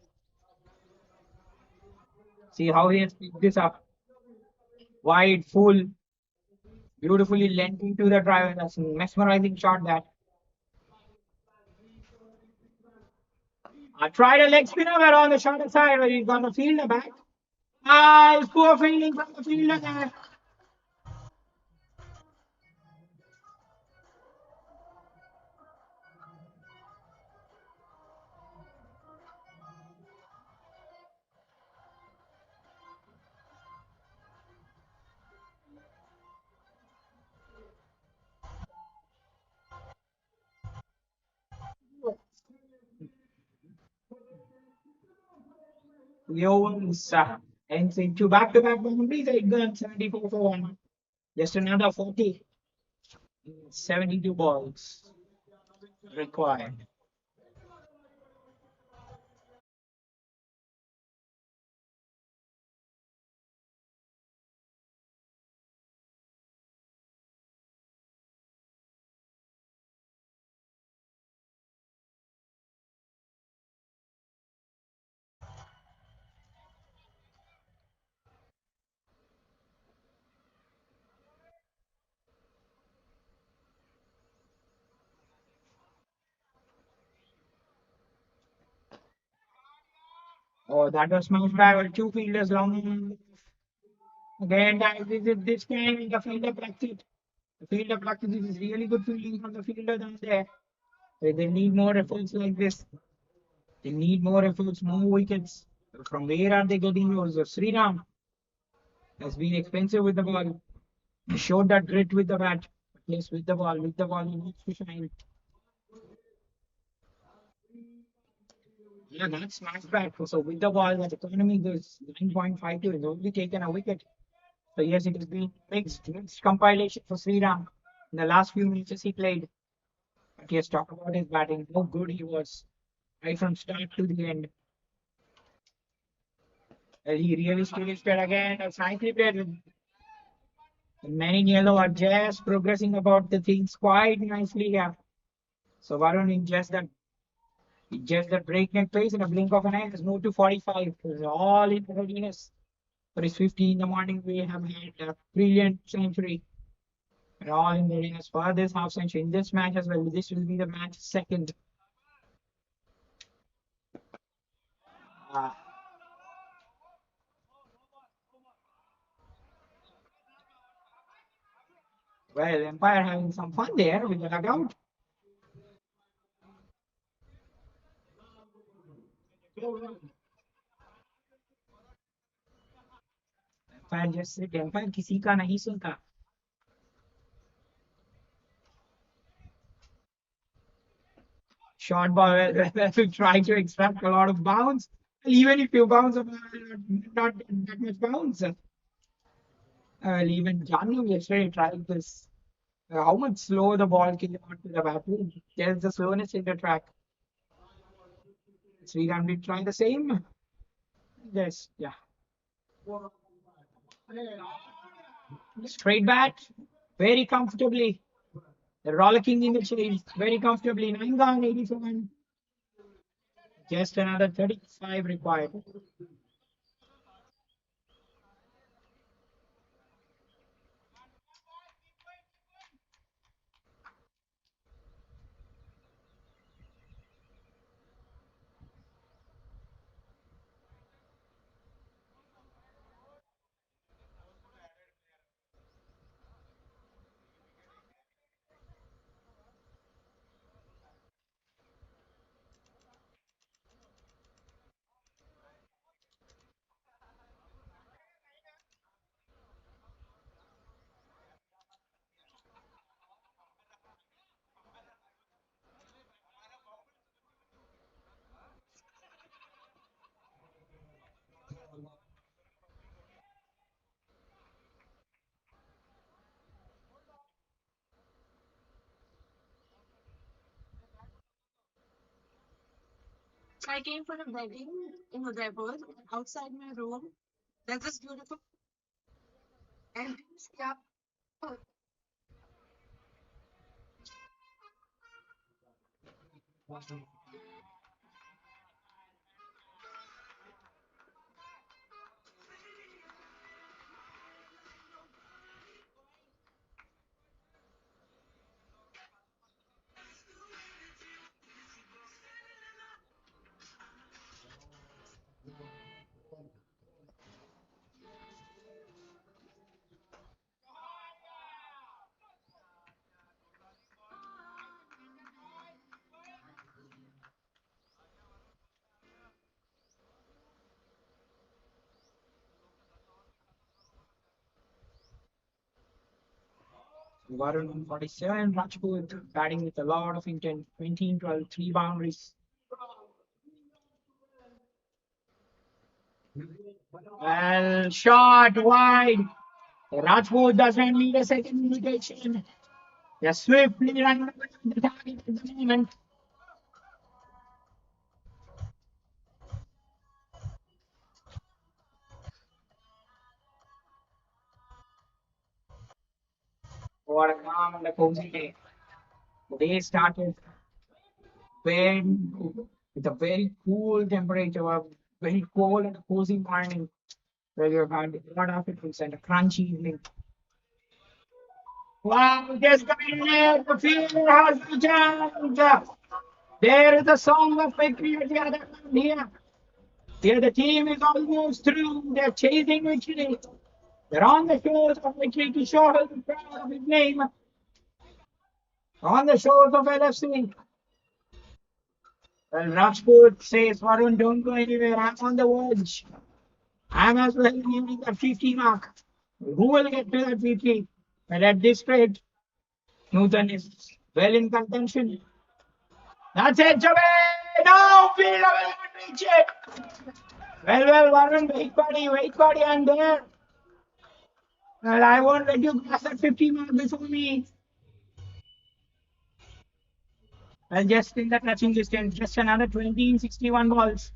[SPEAKER 1] See how he has picked this up. Wide, full, beautifully lent into the driver. That's a mesmerizing shot that. I tried a leg spinner but on the shorter side where he's got the fielder back. Ah, it's poor fielding from the fielder there. The overs ends into back-to-back boundaries. 8 guns, 74 for 1. Just another 40. 72 balls required. Oh, that was smashed by our two fielders long. Again, this time the fielder plucked it. The fielder plucked it. This is really good fielding from the fielder down there. They need more efforts like this. They need more efforts, more wickets. From where are they getting those? Sriram has been expensive with the ball. He showed that grit with the bat. But yes, with the ball, he needs to shine. Yeah, that's smashed back. So with the ball, that economy goes 9.52 is only taken a wicket. So yes, it has been mixed compilation for Sriram in the last few minutes he played. But yes, talk about his batting, how good he was right from start to the end. He really stood his spread again. That's nicely played. The men in yellow are just progressing about the things quite nicely here. So Varun in just that breakneck pace in a blink of an eye has moved to 45. It's all in readiness for his 50 in the morning. We have had a brilliant century. We're all in readiness for this half century in this match as well. This will be the match second. Uh, well, Empire having some fun there with the dugout. Empire just said Empire किसी का नहीं सुनता. Short ball will try to extract a lot of bounce. Even if you bounce, not that much bounce. Even Janu yesterday tried this. How much slow the ball came onto the bat. There's the slowness in the track. So we can be trying the same. Yes, yeah. Straight bat, very comfortably. The rollicking in the chase, very comfortably. 9 gone, 87. Just another 35 required.
[SPEAKER 3] So I came for a wedding in Udaipur. Outside my room, there's this beautiful entrance. Yeah.
[SPEAKER 1] Varun on 47, Rajput batting with a lot of intent. 19-12, 3 boundaries. Well, shot wide. Rajput doesn't need a second invitation. They're swiftly running away from the target at the moment. What a calm and a cozy day. The day started very with a very cool temperature, a very cold and cozy morning where we've had a lot of it and a crunchy evening. Wow, just coming near the field has the chance. There is a song of victory at the other end here. Here the team is almost through. They're chasing victory. They're on the shores of victory to show her the proud of his name. On the shores of LFC. Well, Rajput says, Varun, don't go anywhere. I'm on the verge. I'm as well nearing the 50 mark. Who will get to that 50? But at this rate, Newton is well in contention. That's it, away! No, field away, reach it! Well, Varun, wait, buddy, I'm there. Well, I won't let you pass that 50 mark before me. Well, just in the touching distance, just another 20 in 61 balls.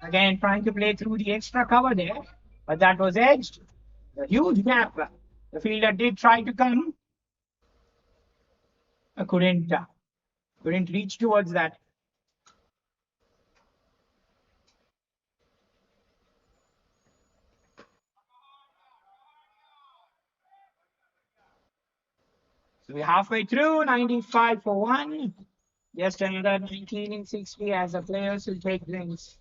[SPEAKER 1] Again, trying to play through the extra cover there, but that was edged. A huge gap. The fielder did try to come, couldn't reach towards that. So we're halfway through, 95 for 1. Just another 19 in 60 as the players will take drinks.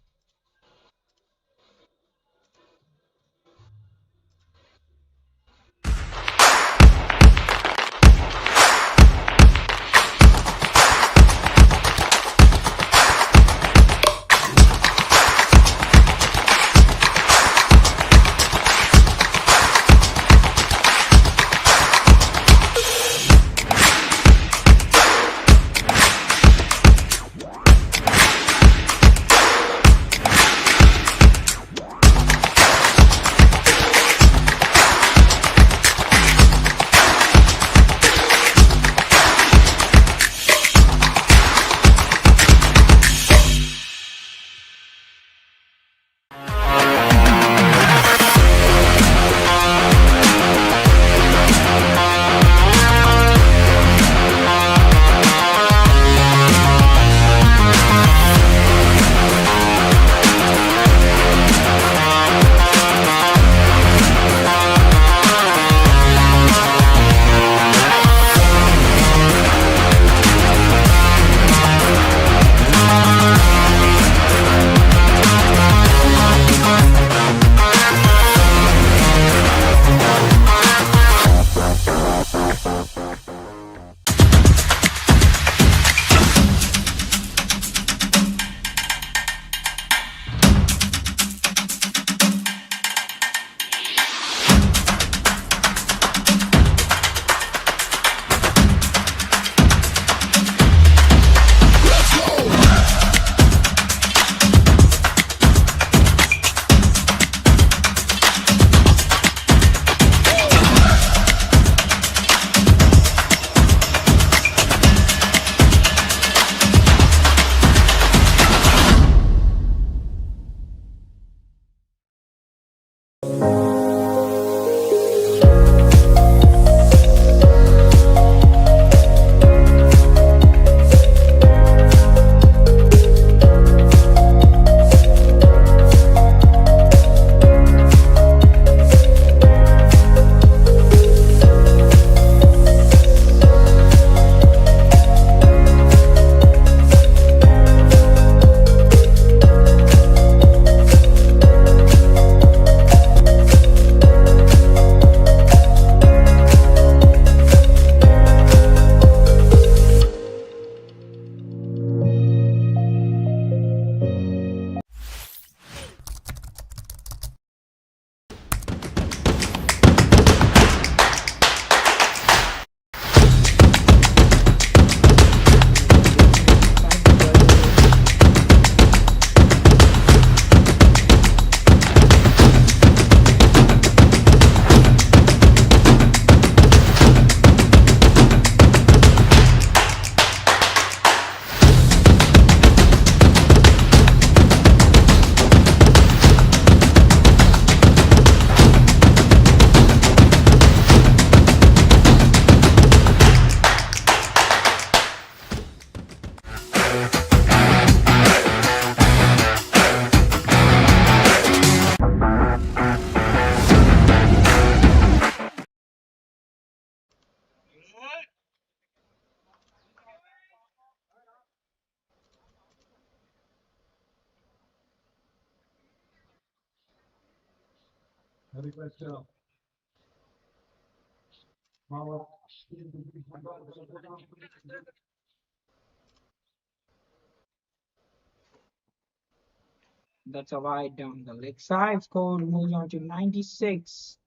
[SPEAKER 1] That's a wide down the leg side. Score moves on to 96.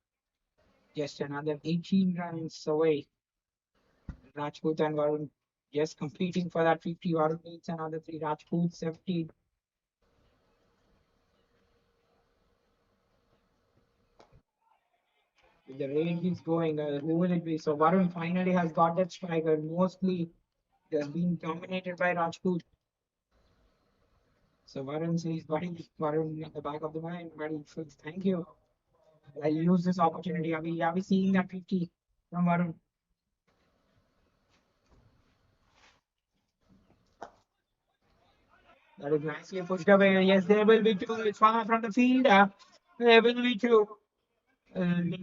[SPEAKER 1] Just another 18 runs away. Rajput and Varun just competing for that 50. Varun needs another 3. Rajput 70. If the range is going, who will it be? So Varun finally has got that striker. Mostly it has been dominated by Rajput. So Varun says, buddy, Varun at the back of the mind, buddy, thank you. I'll use this opportunity. Are we seeing that 50 from Varun? That is nicely pushed away. Yes, there will be two. It's far from the field. There will be two. It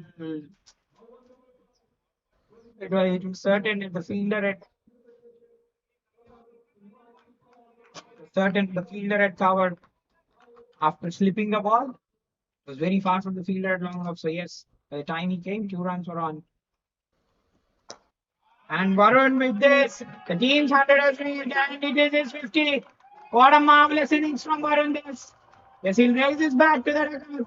[SPEAKER 1] was certain if the fielder had covered after slipping the ball. It was very far from the fielder at long off. So yes, by the time he came, 2 runs were on. And Varun with this, the team's 100 has reached and it is his 50. What a marvelous innings from Varun this. Yes, he'll raise his bat to the record.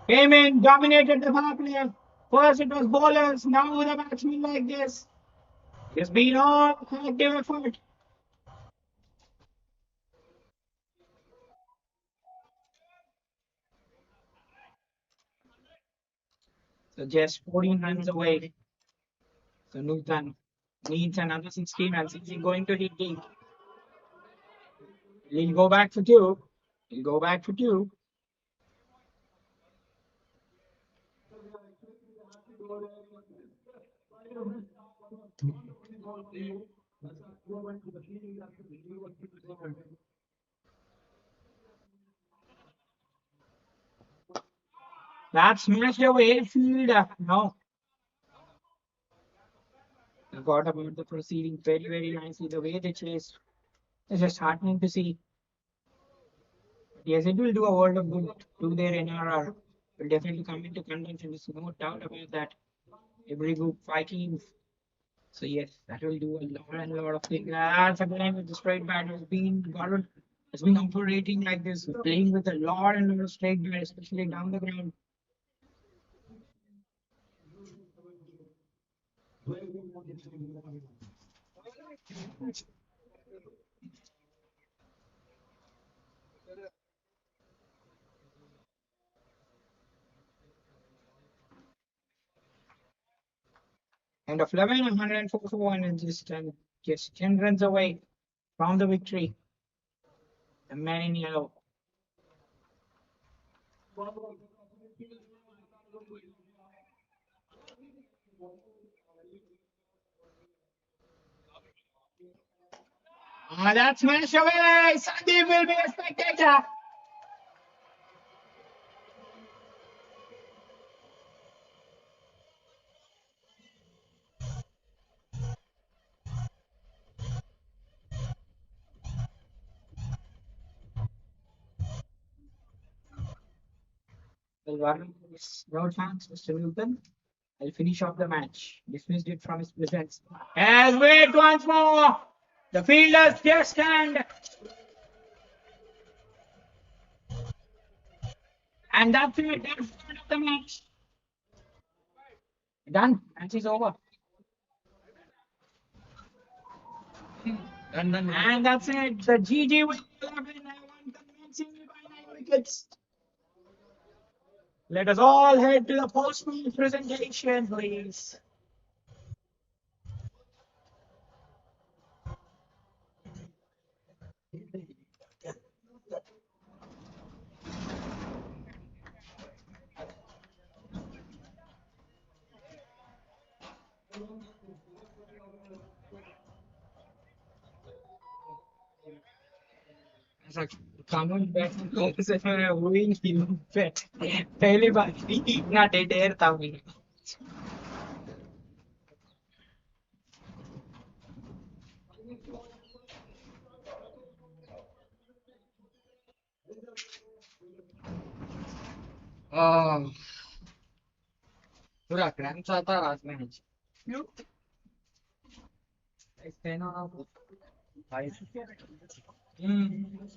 [SPEAKER 1] Came in, dominated the power play. First it was bowlers, now the batsmen like this. It's been all collective effort. So just 14 runs away. So Nutan needs another 16 runs. Is he going to hit deep? He'll go back for two. He'll go back for two. That's smashed away field. No. Got about the proceeding very, very nicely. The way they chased is just heartening to see. Yes, it will do a world of good to their NRR. Will definitely come into contention. There's no doubt about that. Every group 5 teams. So yes, that will do a lot and lot of things. That's again with the straight bat has been operating like this, playing with a lot and lot of straight bat, especially down the ground. And of 11, 104 for one, and just 10 runs away from the victory. The man in yellow. That's smashed away. Sandeep will be a spectator. Well, Varun, no chance, Mr. Newton. I'll finish off the match. Dismissed it from his presence. As wait once more. The fielders just stand. And that's it. That's the end of the match. Done. Match is over. And that's it. The GG with 11 won convincingly by 9 wickets. Let us all head to the post-match presentation, please. Common bat से हुई नहीं bat पहली बार इतना डेढ़ था मेरा Ah, पूरा cramp आता रात में नीचे
[SPEAKER 3] You?
[SPEAKER 1] भाई हम्म